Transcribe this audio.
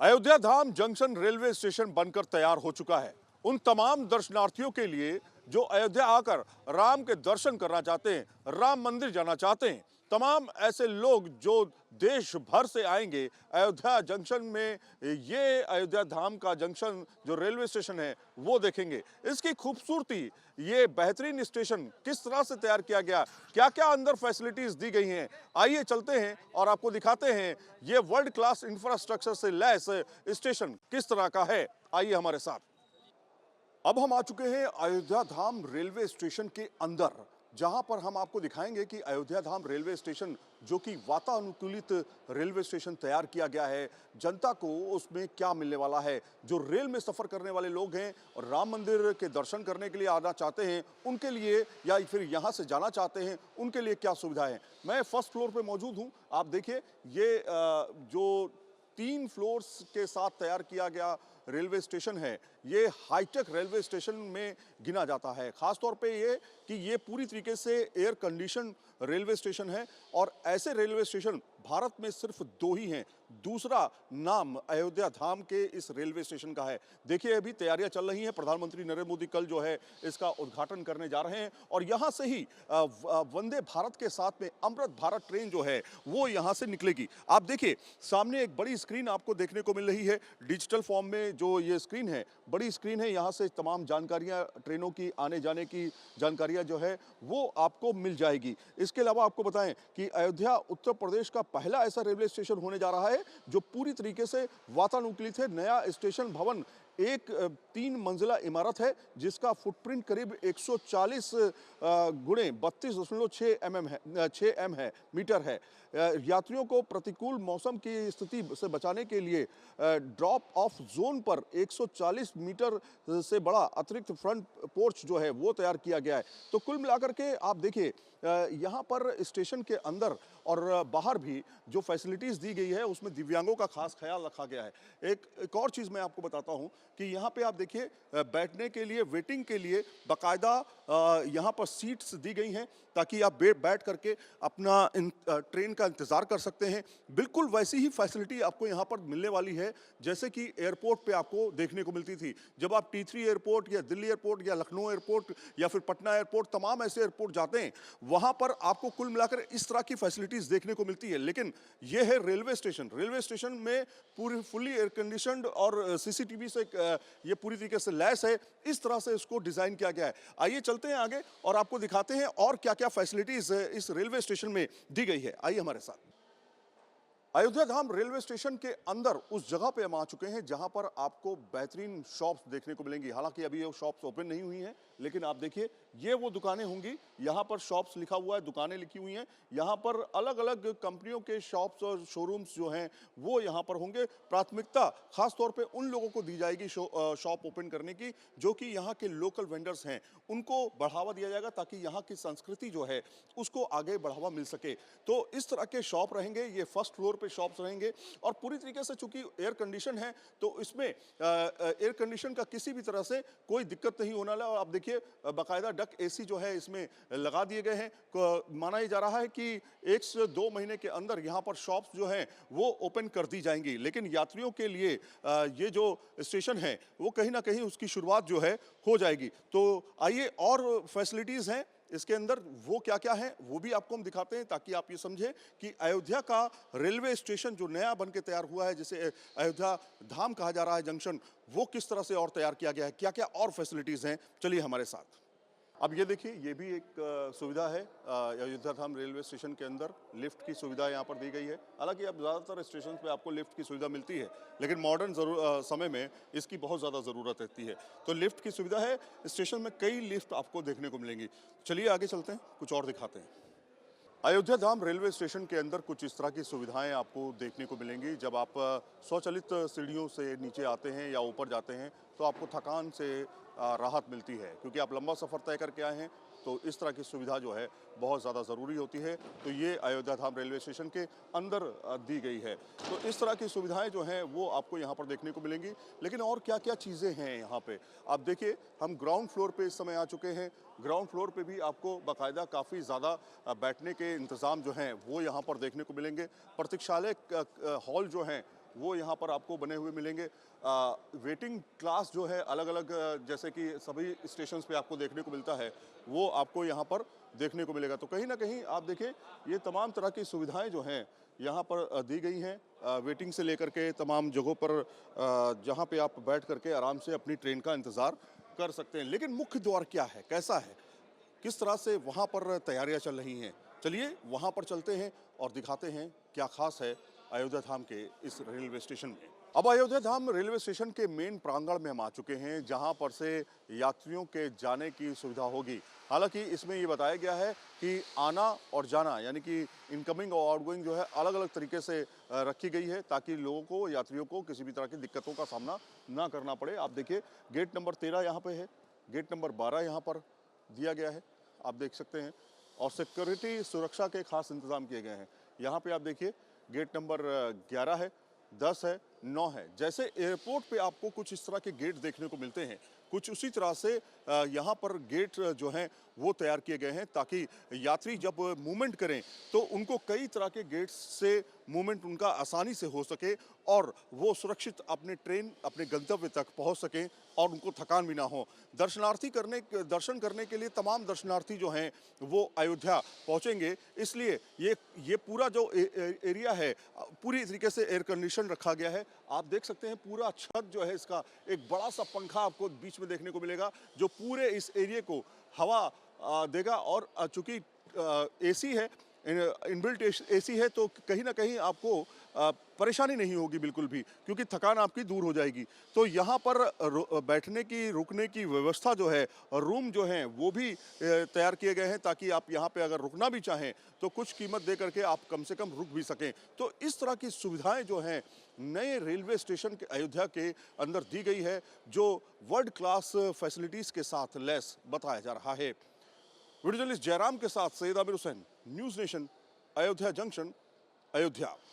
अयोध्या धाम junction railway station बनकर तैयार हो चुका है। उन तमाम दर्शनार्थियों के लिए जो अयोध्या आकर राम के दर्शन करना चाहते हैं, राम मंदिर जाना चाहते हैं, तमाम ऐसे लोग जो देश भर से आएंगे अयोध्या जंक्शन में, ये अयोध्या धाम का जंक्शन जो रेलवे स्टेशन है वो देखेंगे। इसकी खूबसूरती, ये बेहतरीन स्टेशन किस तरह से तैयार किया गया, क्या क्या अंदर फैसिलिटीज दी गई हैं, आइए चलते हैं और आपको दिखाते हैं ये वर्ल्ड क्लास इंफ्रास्ट्रक्चर से लैस स्टेशन किस तरह का है। आइए हमारे साथ। अब हम आ चुके हैं अयोध्या धाम रेलवे स्टेशन के अंदर, जहां पर हम आपको दिखाएंगे कि अयोध्या धाम रेलवे स्टेशन जो कि वातानुकूलित रेलवे स्टेशन तैयार किया गया है, जनता को उसमें क्या मिलने वाला है। जो रेल में सफर करने वाले लोग हैं और राम मंदिर के दर्शन करने के लिए आना चाहते हैं उनके लिए, या फिर यहां से जाना चाहते हैं उनके लिए क्या सुविधाएं हैं। मैं फर्स्ट फ्लोर पे मौजूद हूं। आप देखिए ये जो 3 फ्लोर्स के साथ तैयार किया गया रेलवे स्टेशन है, ये हाईटेक रेलवे स्टेशन में गिना जाता है। खासतौर पे ये कि ये पूरी तरीके से एयर कंडीशन रेलवे स्टेशन है और ऐसे रेलवे स्टेशन भारत में सिर्फ 2 ही हैं। दूसरा नाम अयोध्या धाम के इस रेलवे स्टेशन का है। देखिए अभी तैयारियां चल रही हैं। प्रधानमंत्री नरेंद्र मोदी कल जो है इसका उद्घाटन करने जा रहे हैं और यहां से ही वंदे भारत के साथ में अमृत भारत ट्रेन जो है वो यहां से निकलेगी। आप देखिए सामने एक बड़ी स्क्रीन आपको देखने को मिल रही है, डिजिटल फॉर्म में जो ये स्क्रीन है, बड़ी स्क्रीन है। यहाँ से तमाम जानकारियाँ, ट्रेनों की आने जाने की जानकारियाँ जो है वो आपको मिल जाएगी। इसके अलावा आपको बताएं कि अयोध्या उत्तर प्रदेश का पहला ऐसा रेलवे स्टेशन होने जा रहा है जो पूरी तरीके से वातानुकूलित है। नया स्टेशन भवन एक 3 मंजिला इमारत है जिसका फुटप्रिंट करीब 140 गुणे 32.6 एम है, मीटर है। यात्रियों को प्रतिकूल मौसम की स्थिति से बचाने के लिए ड्रॉप ऑफ जोन पर 140 मीटर से बड़ा अतिरिक्त फ्रंट पोर्च जो है वो तैयार किया गया है। तो कुल मिलाकर के आप देखिए यहाँ पर स्टेशन के अंदर और बाहर भी जो फैसिलिटीज़ दी गई है उसमें दिव्यांगों का खास ख्याल रखा गया है। एक और चीज़ मैं आपको बताता हूँ कि यहाँ पे आप देखिए बैठने के लिए, वेटिंग के लिए बाकायदा यहाँ पर सीट्स दी गई हैं ताकि आप बैठ करके अपना ट्रेन का इंतज़ार कर सकते हैं। बिल्कुल वैसी ही फैसिलिटी आपको यहाँ पर मिलने वाली है जैसे कि एयरपोर्ट पे आपको देखने को मिलती थी। जब आप T3 एयरपोर्ट या दिल्ली एयरपोर्ट या लखनऊ एयरपोर्ट या फिर पटना एयरपोर्ट, तमाम ऐसे एयरपोर्ट जाते हैं, वहाँ पर आपको कुल मिलाकर इस तरह की फैसिलिटीज़ देखने को मिलती है। लेकिन ये है रेलवे स्टेशन। रेलवे स्टेशन में पूरी फुल्ली एयर कंडीशनड और CCTV से ये पूरी तरीके से लैस है। इस तरह से इसको डिज़ाइन किया गया है। आइए चलते हैं आगे और आपको दिखाते हैं और क्या क्या फैसिलिटीज़ इस रेलवे स्टेशन में दी गई है। आइए हमारे साथ। अयोध्या धाम रेलवे स्टेशन के अंदर उस जगह पे हम आ चुके हैं जहां पर आपको बेहतरीन शॉप्स देखने को मिलेंगी। हालांकि अभी ये शॉप्स ओपन नहीं हुई हैं, लेकिन आप देखिए ये वो दुकानें होंगी। यहाँ पर शॉप्स लिखा हुआ है, दुकानें लिखी हुई हैं। यहाँ पर अलग अलग कंपनियों के शॉप्स और शोरूम्स जो हैं वो यहाँ पर होंगे। प्राथमिकता खासतौर पर उन लोगों को दी जाएगी शॉप ओपन करने की जो कि यहाँ के लोकल वेंडर्स हैं, उनको बढ़ावा दिया जाएगा ताकि यहाँ की संस्कृति जो है उसको आगे बढ़ावा मिल सके। तो इस तरह के शॉप रहेंगे। ये फर्स्ट फ्लोर पे शॉप्स रहेंगे और पूरी तरीके से चूंकि एयर कंडीशन है तो इसमें एयर कंडीशन का किसी भी तरह से कोई दिक्कत नहीं होने वाला। और आप देखिए बाकायदा डक AC जो है इसमें लगा दिए गए हैं। माना जा रहा है कि 1 से 2 महीने के अंदर यहाँ पर शॉप्स जो हैं वो ओपन कर दी जाएंगी। लेकिन यात्रियों के लिए ये जो स्टेशन है वो कहीं ना कहीं उसकी शुरुआत जो है हो जाएगी। तो आइए और फैसिलिटीज़ हैं इसके अंदर, वो क्या क्या है वो भी आपको हम दिखाते हैं ताकि आप ये समझें कि अयोध्या का रेलवे स्टेशन जो नया बन के तैयार हुआ है, जिसे अयोध्या धाम कहा जा रहा है जंक्शन, वो किस तरह से और तैयार किया गया है, क्या क्या और फैसिलिटीज़ हैं। चलिए हमारे साथ। अब ये देखिए ये भी एक सुविधा है। अयोध्या धाम रेलवे स्टेशन के अंदर लिफ्ट की सुविधा यहाँ पर दी गई है। हालांकि अब ज़्यादातर स्टेशन पे आपको लिफ्ट की सुविधा मिलती है, लेकिन मॉडर्न समय में इसकी बहुत ज़्यादा ज़रूरत रहती है। तो लिफ्ट की सुविधा है। स्टेशन में कई लिफ्ट आपको देखने को मिलेंगी। चलिए आगे चलते हैं, कुछ और दिखाते हैं। अयोध्या धाम रेलवे स्टेशन के अंदर कुछ इस तरह की सुविधाएं आपको देखने को मिलेंगी। जब आप स्वचालित सीढ़ियों से नीचे आते हैं या ऊपर जाते हैं तो आपको थकान से राहत मिलती है, क्योंकि आप लंबा सफ़र तय करके आए हैं। तो इस तरह की सुविधा जो है बहुत ज़्यादा ज़रूरी होती है। तो ये अयोध्या धाम रेलवे स्टेशन के अंदर दी गई है। तो इस तरह की सुविधाएं जो हैं वो आपको यहाँ पर देखने को मिलेंगी। लेकिन और क्या क्या चीज़ें हैं यहाँ पे, आप देखिए हम ग्राउंड फ्लोर पे इस समय आ चुके हैं। ग्राउंड फ्लोर पे भी आपको बाकायदा काफ़ी ज़्यादा बैठने के इंतज़ाम जो हैं वो यहाँ पर देखने को मिलेंगे। प्रतीक्षालय हॉल जो हैं वो यहाँ पर आपको बने हुए मिलेंगे। वेटिंग क्लास जो है अलग अलग, जैसे कि सभी स्टेशंस पे आपको देखने को मिलता है, वो आपको यहाँ पर देखने को मिलेगा। तो कहीं ना कहीं आप देखिए, ये तमाम तरह की सुविधाएं जो हैं यहाँ पर दी गई हैं। वेटिंग से लेकर के तमाम जगहों पर जहाँ पे आप बैठ करके आराम से अपनी ट्रेन का इंतज़ार कर सकते हैं। लेकिन मुख्य द्वार क्या है, कैसा है, किस तरह से वहाँ पर तैयारियां चल रही हैं, चलिए वहाँ पर चलते हैं और दिखाते हैं क्या खास है अयोध्या धाम के इस रेलवे स्टेशन में। अब अयोध्या धाम रेलवे स्टेशन के मेन प्रांगण में हम आ चुके हैं, जहाँ पर से यात्रियों के जाने की सुविधा होगी। हालांकि इसमें ये बताया गया है कि आना और जाना, यानी कि इनकमिंग और आउटगोइंग जो है अलग अलग तरीके से रखी गई है, ताकि लोगों को, यात्रियों को किसी भी तरह की दिक्कतों का सामना ना करना पड़े। आप देखिए, गेट नंबर 13 यहाँ पे है, गेट नंबर 12 यहाँ पर दिया गया है, आप देख सकते हैं। और सिक्योरिटी, सुरक्षा के खास इंतजाम किए गए हैं। यहाँ पे आप देखिए, गेट नंबर 11 है, 10 है, 9 है। जैसे एयरपोर्ट पे आपको कुछ इस तरह के गेट देखने को मिलते हैं, कुछ उसी तरह से यहाँ पर गेट जो हैं वो तैयार किए गए हैं, ताकि यात्री जब मूवमेंट करें तो उनको कई तरह के गेट्स से मूवमेंट उनका आसानी से हो सके और वो सुरक्षित अपने ट्रेन, अपने गंतव्य तक पहुँच सकें और उनको थकान भी ना हो। दर्शन करने के लिए तमाम दर्शनार्थी जो हैं वो अयोध्या पहुँचेंगे, इसलिए ये पूरा जो एरिया है पूरी तरीके से एयर कंडीशन रखा गया है। आप देख सकते हैं, पूरा छत जो है इसका, एक बड़ा सा पंखा आपको बीच में देखने को मिलेगा, जो पूरे इस एरिया को हवा देगा। और चूंकि एसी है, इनबिल्ट एसी है, तो कहीं ना कहीं आपको परेशानी नहीं होगी बिल्कुल भी, क्योंकि थकान आपकी दूर हो जाएगी। तो यहाँ पर बैठने की, रुकने की व्यवस्था जो है, रूम जो हैं वो भी तैयार किए गए हैं, ताकि आप यहाँ पे अगर रुकना भी चाहें तो कुछ कीमत दे करके आप कम से कम रुक भी सकें। तो इस तरह की सुविधाएं जो हैं नए रेलवे स्टेशन के अयोध्या के अंदर दी गई है, जो वर्ल्ड क्लास फैसिलिटीज़ के साथ लैस बताया जा रहा है। वीडियो जर्नलिस्ट जयराम के साथ Syed Aamir Hussain, news nation, Ayodhya junction, Ayodhya.